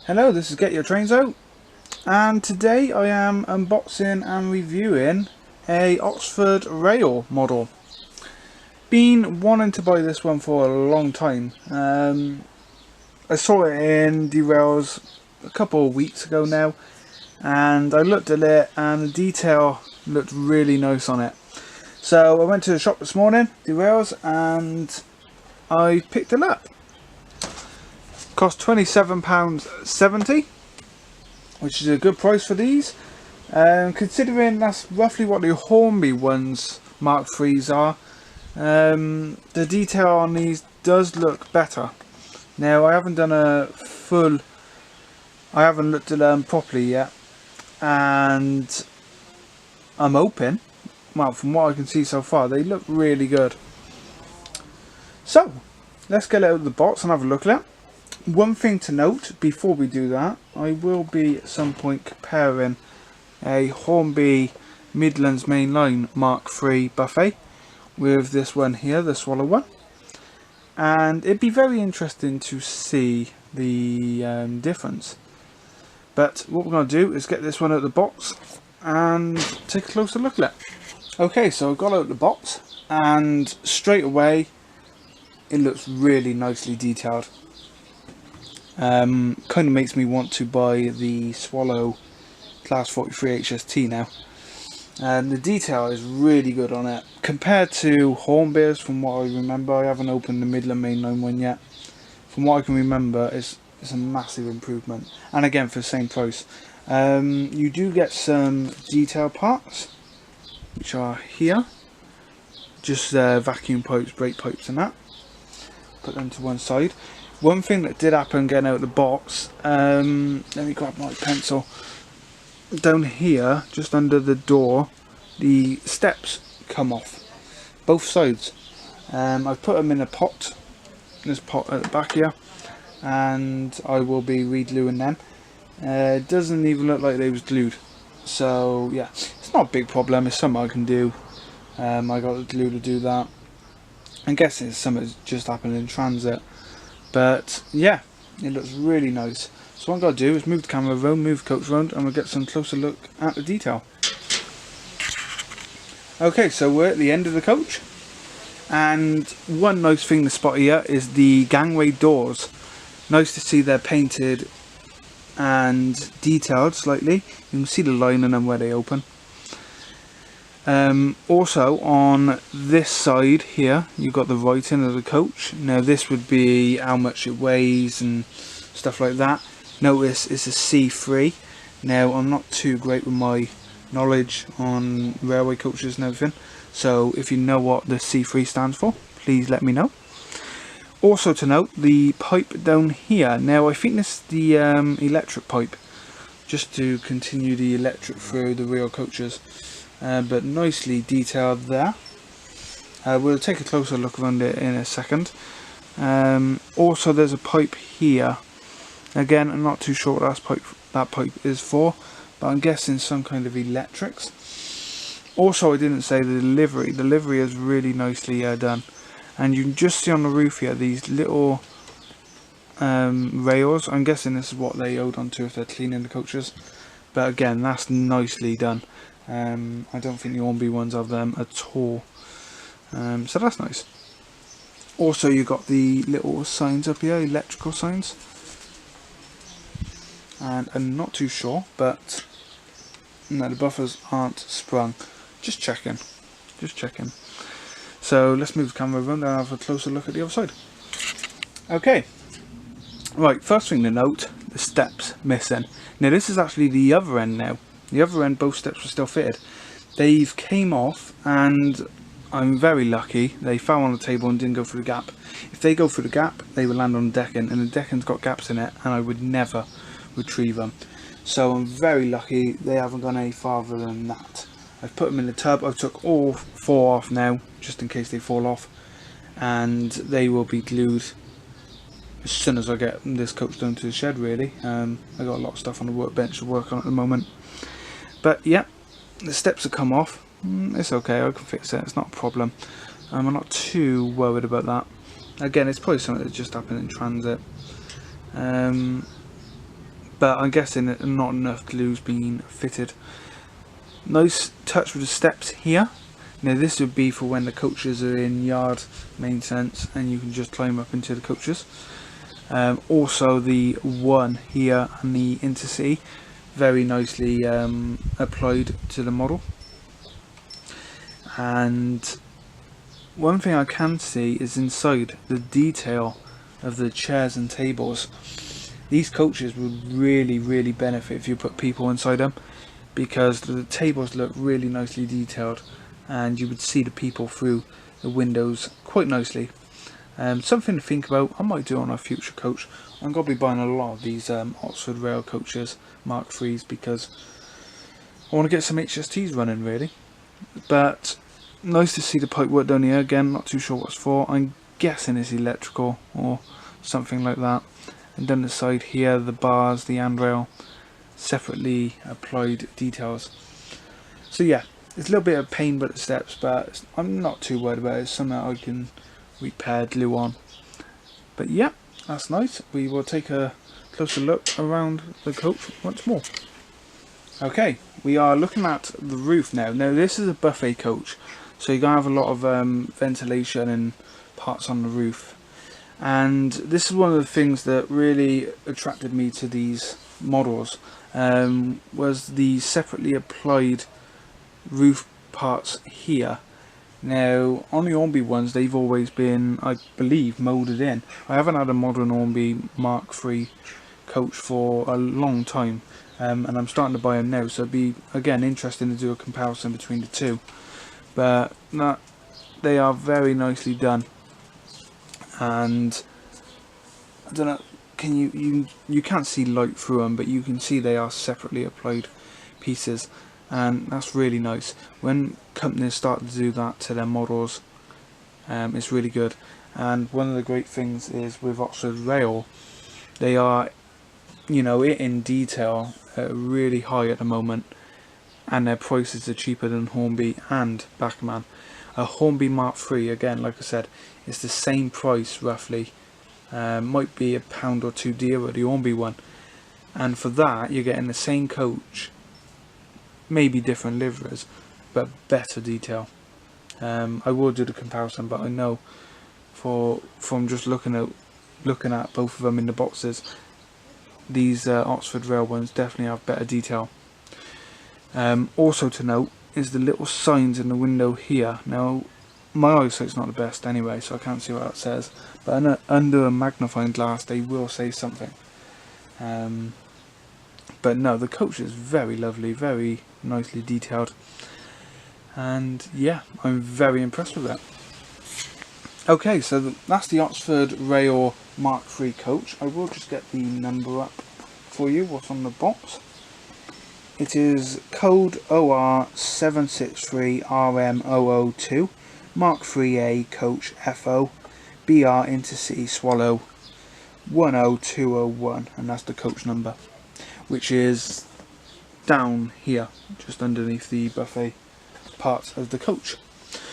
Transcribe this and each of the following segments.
Hello, this is Get Your Trains Out, and today I am unboxing and reviewing a Oxford Rail model. Been wanting to buy this one for a long time. I saw it in Derails a couple of weeks ago now, and I looked at it and the detail looked really nice on it. So I went to the shop this morning, Derails, and I picked it up. Cost £27.70, which is a good price for these, considering that's roughly what the Hornby ones Mark III's are. The detail on these does look better. Now I haven't done I haven't looked at them properly yet, and I'm hoping, well, from what I can see so far, they look really good. So let's get it out of the box and have a look at it. One thing to note before we do that, I will be at some point comparing a Hornby Midlands Mainline Mark III buffet with this one here, the Swallow one, and it'd be very interesting to see the difference. But what we're going to do is get this one out of the box and take a closer look at it. Okay, so I've got it out of the box, and straight away it looks really nicely detailed. Kind of makes me want to buy the Swallow Class 43 HST now. The detail is really good on it compared to Hornby's. From what I remember, I haven't opened the Midland Mainline one yet. From what I can remember, it's a massive improvement, and again for the same price. You do get some detail parts, which are here, just vacuum pipes, brake pipes and that. Put them to one side. One thing that did happen getting out of the box, let me grab my pencil. Down here, just under the door, the steps come off, both sides. I've put them in a pot, this pot at the back here, and I will be re-gluing them. It doesn't even look like they was glued, so yeah, it's not a big problem. It's something I can do. I got the glue to do that. I'm guessing it's something that's just happened in transit. But yeah, it looks really nice. So what I'm going to do is move the camera around, move the coach around, and we'll get some closer look at the detail. Okay, so we're at the end of the coach. And one nice thing to spot here is the gangway doors. Nice to see they're painted and detailed slightly. You can see the line in them where they open. Also on this side here you've got the writing of the coach. Now this would be how much it weighs and stuff like that. Notice it's a C3. Now I'm not too great with my knowledge on railway coaches and everything, so if you know what the C3 stands for, please let me know. Also to note, the pipe down here, now I think this is the electric pipe, just to continue the electric through the rail coaches. But nicely detailed there. We'll take a closer look around it in a second. Also there's a pipe here. Again, I'm not too sure what that pipe is for, but I'm guessing some kind of electrics. Also I didn't say the delivery. The delivery is really nicely done. And you can just see on the roof here these little rails. I'm guessing this is what they hold onto if they're cleaning the coaches. But again, that's nicely done. I don't think the Hornby ones have them at all, so that's nice. Also you got the little signs up here, electrical signs, and I'm not too sure, but no, the buffers aren't sprung. Just checking. So let's move the camera around and have a closer look at the other side. Okay, right, first thing to note, the steps missing. Now this is actually the other end now. The other end, both steps were still fitted. They've came off, and I'm very lucky they fell on the table and didn't go through the gap. If they go through the gap, they will land on the decking, and the decking's got gaps in it, and I would never retrieve them. So I'm very lucky they haven't gone any farther than that. I've put them in the tub. I've took all 4 off now, just in case they fall off, and they will be glued as soon as I get this coach down to the shed, really. I got a lot of stuff on the workbench to work on at the moment. But yeah, the steps have come off. It's okay, I can fix it, it's not a problem. I'm not too worried about that. Again, it's probably something that just happened in transit. but I'm guessing that not enough glue's been fitted. Nice touch with the steps here. Now this would be for when the coaches are in yard maintenance and you can just climb up into the coaches. Also the one here and the Intercity, very nicely applied to the model. And one thing I can see is inside the detail of the chairs and tables. These coaches would really benefit if you put people inside them, because the tables look really nicely detailed and you would see the people through the windows quite nicely. Something to think about. I might do on a future coach. I'm going to be buying a lot of these Oxford Rail coaches Mark IIIs because I want to get some HSTs running really. But nice to see the pipe work down here. Again, not too sure what it's for. I'm guessing it's electrical or something like that. And down the side here, the bars, the handrail, separately applied details. So yeah, it's a little bit of pain with the steps, but I'm not too worried about it. It's something I can repair, glue on. But yeah, that's nice. We will take a closer look around the coach once more. Okay, we are looking at the roof now. Now this is a buffet coach, so you're going to have a lot of ventilation and parts on the roof. And this is one of the things that really attracted me to these models, was the separately applied roof parts here. Now on the Hornby ones, they've always been, I believe, moulded in. I haven't had a modern Hornby Mark III coach for a long time, and I'm starting to buy them now, so it'd be again interesting to do a comparison between the two. But they are very nicely done, and I don't know, can you can't see light through them, but you can see they are separately applied pieces, and that's really nice. When companies start to do that to their models, it's really good. And one of the great things is with Oxford Rail, they are, you know, in detail really high at the moment, and their prices are cheaper than Hornby and Bachmann. A Hornby Mark III, again, like I said, is the same price roughly. Might be £1 or £2 dearer, the Hornby one, and for that you're getting the same coach, maybe different liveries, but better detail. I will do the comparison, but I know from just looking at both of them in the boxes, these Oxford Rail ones definitely have better detail. Also to note is the little signs in the window here. Now my eyesight's not the best anyway, so I can't see what that says, but under a magnifying glass they will say something. But no, the coach is very lovely, very nicely detailed, and yeah, I'm very impressed with that. Okay, so that's the Oxford Rail Mark III coach. I will just get the number up for you, what's on the box. It is code OR763RM002, Mark IIIA coach FO, BR Intercity Swallow 10201, and that's the coach number, which is down here, just underneath the buffet parts of the coach.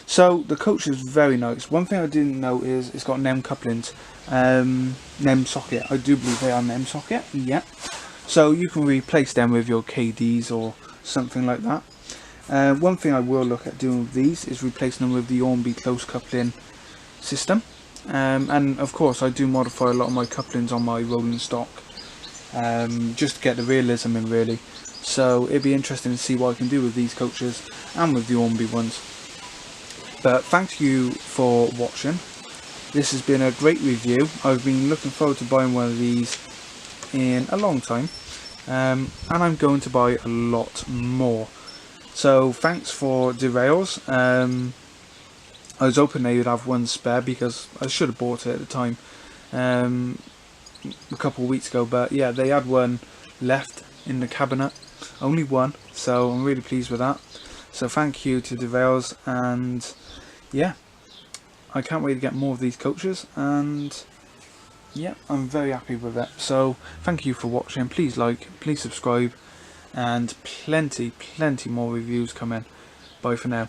So the coach is very nice. One thing I didn't know is it's got NEM couplings, NEM socket. I do believe they are NEM socket, yeah. So you can replace them with your KDs or something like that. One thing I will look at doing with these is replacing them with the Hornby close coupling system. And of course I do modify a lot of my couplings on my rolling stock, just to get the realism in really. So it'd be interesting to see what I can do with these coaches and with the Hornby ones. But thank you for watching. This has been a great review. I've been looking forward to buying one of these in a long time, and I'm going to buy a lot more. So thanks for derails. I was hoping they would have one spare because I should have bought it at the time, a couple of weeks ago, but yeah, they had one left in the cabinet, only one, so I'm really pleased with that. So thank you to derails, and yeah, I can't wait to get more of these coaches, and yeah, I'm very happy with it. So thank you for watching. Please like, please subscribe, and plenty more reviews coming. Bye for now.